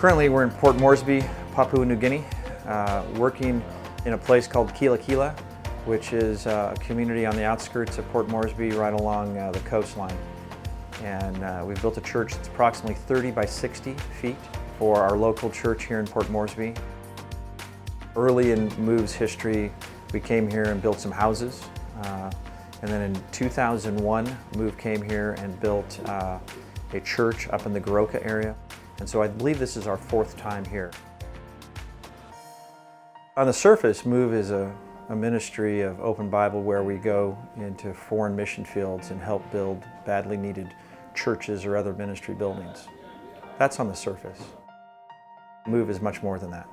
Currently we're in Port Moresby, Papua New Guinea, working in a place called Kila Kila, which is a community on the outskirts of Port Moresby right along the coastline. And we've built a church that's approximately 30 by 60 feet for our local church here in Port Moresby. Early in Move's history, we came here and built some houses. And then in 2001, Move came here and built a church up in the Goroka area. And so I believe this is our fourth time here. On the surface, Move is a ministry of open Bible where we go into foreign mission fields and help build badly needed churches or other ministry buildings. That's on the surface. Move is much more than that.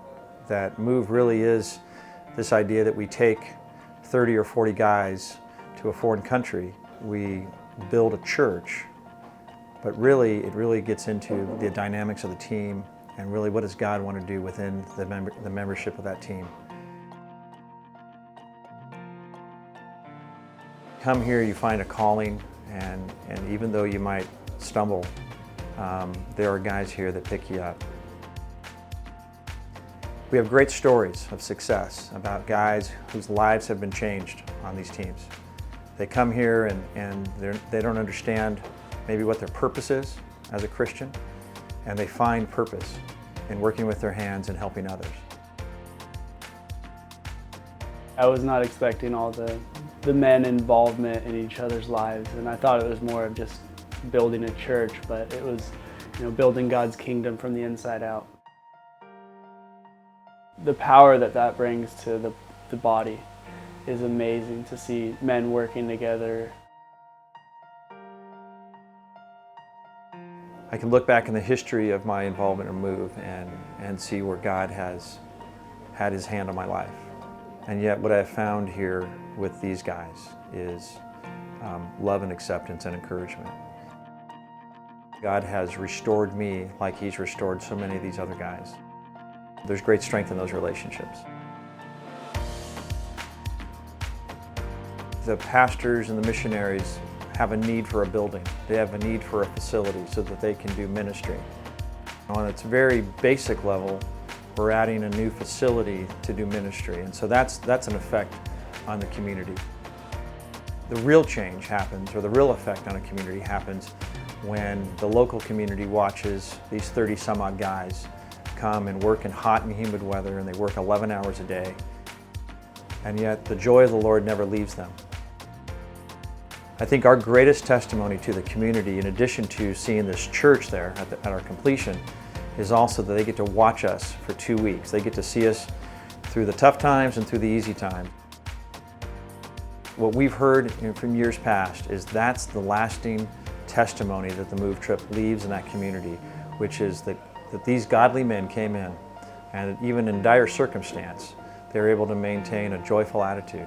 That Move really is this idea that we take 30 or 40 guys to a foreign country, we build a church, but really it really gets into the dynamics of the team and really what does God want to do within the membership of that team. Come here, you find a calling, and even though you might stumble, there are guys here that pick you up. We have great stories of success about guys whose lives have been changed on these teams. They come here and they don't understand maybe what their purpose is as a Christian, and they find purpose in working with their hands and helping others. I was not expecting all the men involvement in each other's lives, and I thought it was more of just building a church, but it was, building God's kingdom from the inside out. The power that brings to the body is amazing, to see men working together. I can look back in the history of my involvement in Move and see where God has had His hand on my life. And yet what I've found here with these guys is love and acceptance and encouragement. God has restored me like He's restored so many of these other guys. There's great strength in those relationships. The pastors and the missionaries have a need for a building. They have a need for a facility so that they can do ministry. On its very basic level, we're adding a new facility to do ministry, and so that's an effect on the community. The real change happens, or the real effect on a community happens when the local community watches these 30 some odd guys come and work in hot and humid weather, and they work 11 hours a day, and yet the joy of the Lord never leaves them. I think our greatest testimony to the community, in addition to seeing this church there at our completion, is also that they get to watch us for 2 weeks. They get to see us through the tough times and through the easy times. What we've heard from years past is that's the lasting testimony that the Move trip leaves in that community, which is that these godly men came in, and even in dire circumstance, they were able to maintain a joyful attitude.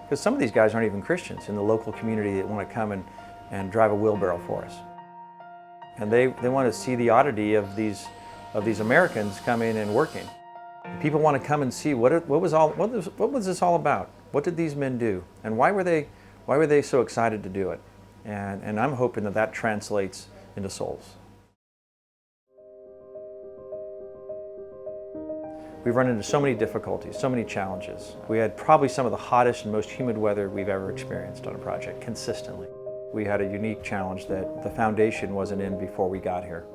Because some of these guys aren't even Christians in the local community that want to come and drive a wheelbarrow for us. And they want to see the oddity of these Americans coming and working. People want to come and see what was this all about? What did these men do? And why were they so excited to do it? And I'm hoping that translates into souls. We've run into so many difficulties, so many challenges. We had probably some of the hottest and most humid weather we've ever experienced on a project, consistently. We had a unique challenge that the foundation wasn't in before we got here.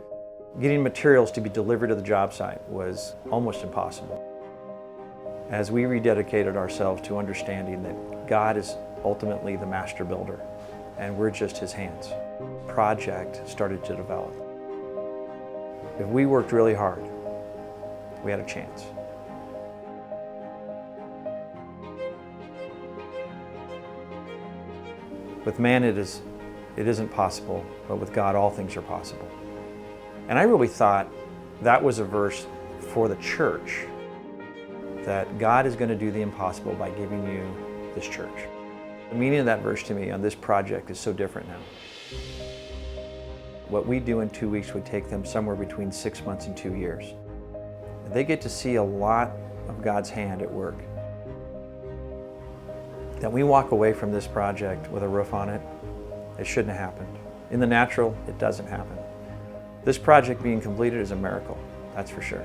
Getting materials to be delivered to the job site was almost impossible. As we rededicated ourselves to understanding that God is ultimately the master builder, and we're just His hands, the project started to develop. If we worked really hard, we had a chance. With man it isn't possible, but with God all things are possible. And I really thought that was a verse for the church, that God is going to do the impossible by giving you this church. The meaning of that verse to me on this project is so different now. What we do in 2 weeks would take them somewhere between 6 months and 2 years. They get to see a lot of God's hand at work. That we walk away from this project with a roof on it, it shouldn't have happened. In the natural, it doesn't happen. This project being completed is a miracle, that's for sure.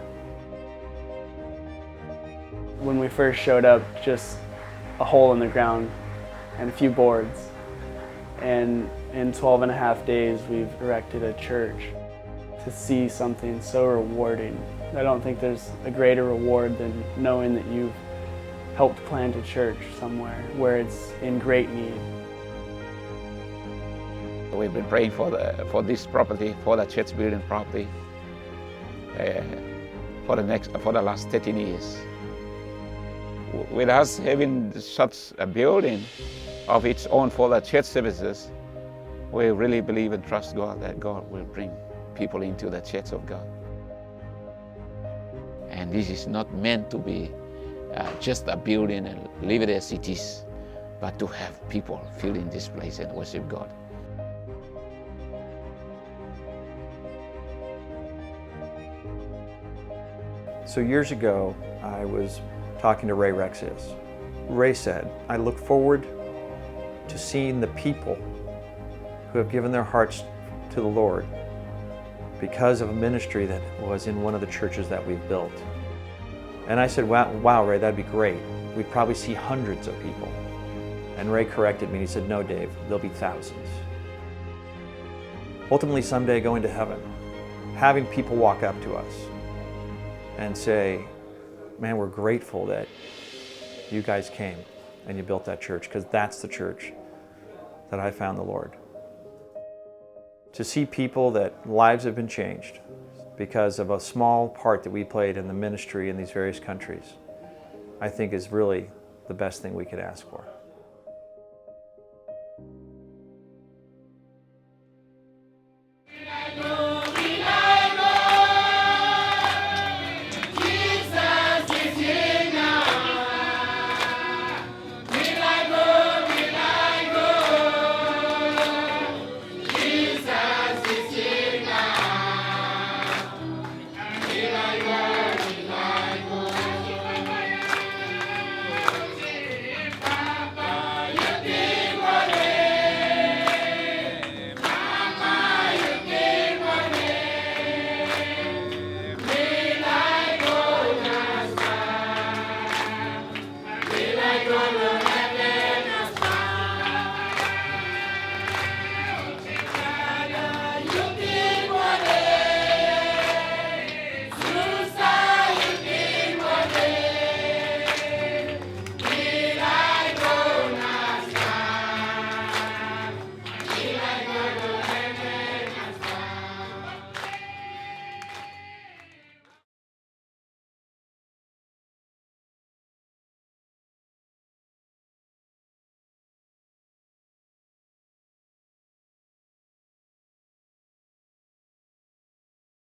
When we first showed up, just a hole in the ground and a few boards. And in 12 and a half days, we've erected a church. To see something so rewarding, I don't think there's a greater reward than knowing that you've helped plant a church somewhere where it's in great need. We've been praying for this property, for the church building property, for the last 13 years. With us having such a building of its own for the church services, we really believe and trust God that God will bring people into the church of God. And this is not meant to be just a building and leave it as it is, but to have people fill in this place and worship God. So years ago, I was talking to Ray Rexius. Ray said, I look forward to seeing the people who have given their hearts to the Lord because of a ministry that was in one of the churches that we've built. And I said, wow, Ray, that'd be great. We'd probably see hundreds of people. And Ray corrected me and he said, no, Dave, there'll be thousands. Ultimately, someday going to heaven, having people walk up to us and say, man, we're grateful that you guys came and you built that church, because that's the church that I found the Lord. To see people that lives have been changed because of a small part that we played in the ministry in these various countries, I think is really the best thing we could ask for.